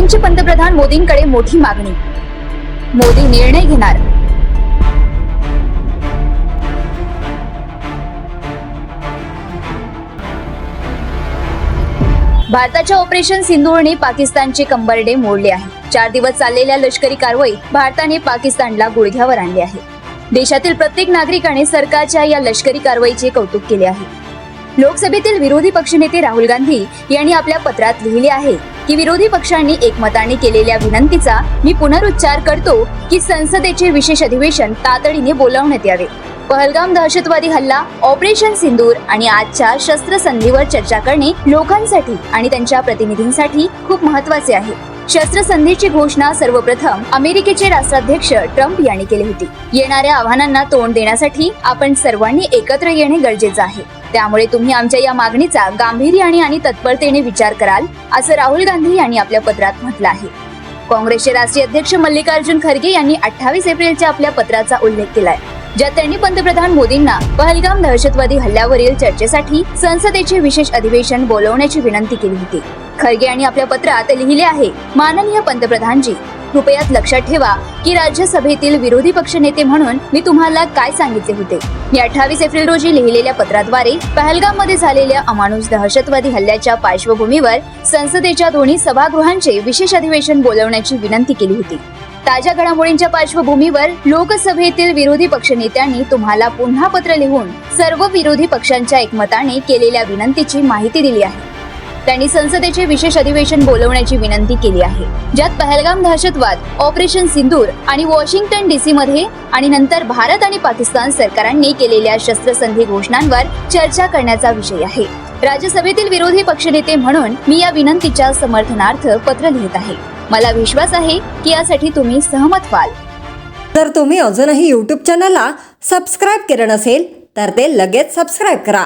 मोदींची पंतप्रधान मोदींकडे मोठी मागणी. मोदी निर्णय घेणार. भारताच्या ऑपरेशन सिंदूरने पाकिस्तानचे कंबरडे मोडले आहे. 4 दिवस चाललेल्या लष्करी कारवाईत भारताने पाकिस्तानला गुडघ्यावर आणले आहे. देशातील प्रत्येक नागरिकाने सरकारच्या या लष्करी कारवाईचे कौतुक केले आहे. लोकसभेतील विरोधी पक्षनेते राहुल गांधी यांनी आपल्या पत्रात लिहिले आहे की विरोधी पक्षांनी एकमताने केलेल्या विनंतीचा मी पुनरुच्चार करतो की संसदेचे विशेष अधिवेशन तातडीने बोलावण्यात यावे. पहलगाम दहशतवादी हल्ला, ऑपरेशन सिंदूर आणि आजच्या शस्त्रसंधीवर चर्चा करणे लोकांसाठी आणि त्यांच्या प्रतिनिधींसाठी खूप महत्त्वाचे आहे. शस्त्रसंधीची घोषणा सर्वप्रथम अमेरिकेचे राष्ट्राध्यक्ष ट्रम्प यांनी केली होती. येणाऱ्या आव्हानांना तोंड देण्यासाठी आपण सर्वांनी एकत्र येणे गरजेचे आहे. त्यामुळे तुम्ही आमच्या या मागणीचा गांभीर्याने आणि तत्परतेने विचार कराल, असं राहुल गांधी यांनी आपल्या पत्रात म्हटलं आहे. काँग्रेसचे राष्ट्रीय अध्यक्ष मल्लिकार्जुन खरगे यांनी 28 एप्रिलच्या आपल्या पत्राचा उल्लेख केलाय, ज्यात त्यांनी पंतप्रधान मोदींना पहलगाम दहशतवादी हल्ल्यावरील चर्चेसाठी संसदेचे विशेष अधिवेशन बोलवण्याची विनंती केली होती. खरगे यांनी आपल्या पत्रात लिहिले आहे, माननीय पंतप्रधानजी, कृपया लक्षात ठेवा की राज्यसभेतील विरोधी पक्षनेते म्हणून मी तुम्हाला काय सांगितले होते. मी 28 एप्रिल रोजी लिहिलेल्या पत्राद्वारे पहलगाम मध्ये झालेल्या अमानुष दहशतवादी हल्ल्याच्या पार्श्वभूमीवर संसदेच्या दोन्ही सभागृहांचे विशेष अधिवेशन बोलवण्याची विनंती केली होती. ताज्या घडामोडींच्या पार्श्वभूमीवर लोकसभेतील विरोधी पक्षनेत्यांनी तुम्हाला पुन्हा पत्र लिहून सर्व विरोधी पक्षांच्या एकमताने केलेल्या विनंतीची माहिती दिली आहे. त्यांनी संसदेचे विशेष अधिवेशन बोलवण्याची विनंती केली आहे, ज्यात पहलगाम दहशतवाद, ऑपरेशन सिंदूर आणि वॉशिंग्टन डीसी मध्ये आणि नंतर भारत आणि पाकिस्तान सरकारांनी केलेल्या शस्त्रसंधी घोषणांवर चर्चा करण्याचा विषय आहे. राज्यसभेतील विरोधी पक्षनेते म्हणून मी या विनंतीच्या समर्थनार्थ पत्र लिहित आहे. मला विश्वास आहे की यासाठी तुम्ही सहमत व्हाल. जर तुम्ही अजूनही YouTube चॅनलला सबस्क्राईब केलं नसेल तर ते लगेच सबस्क्राईब करा.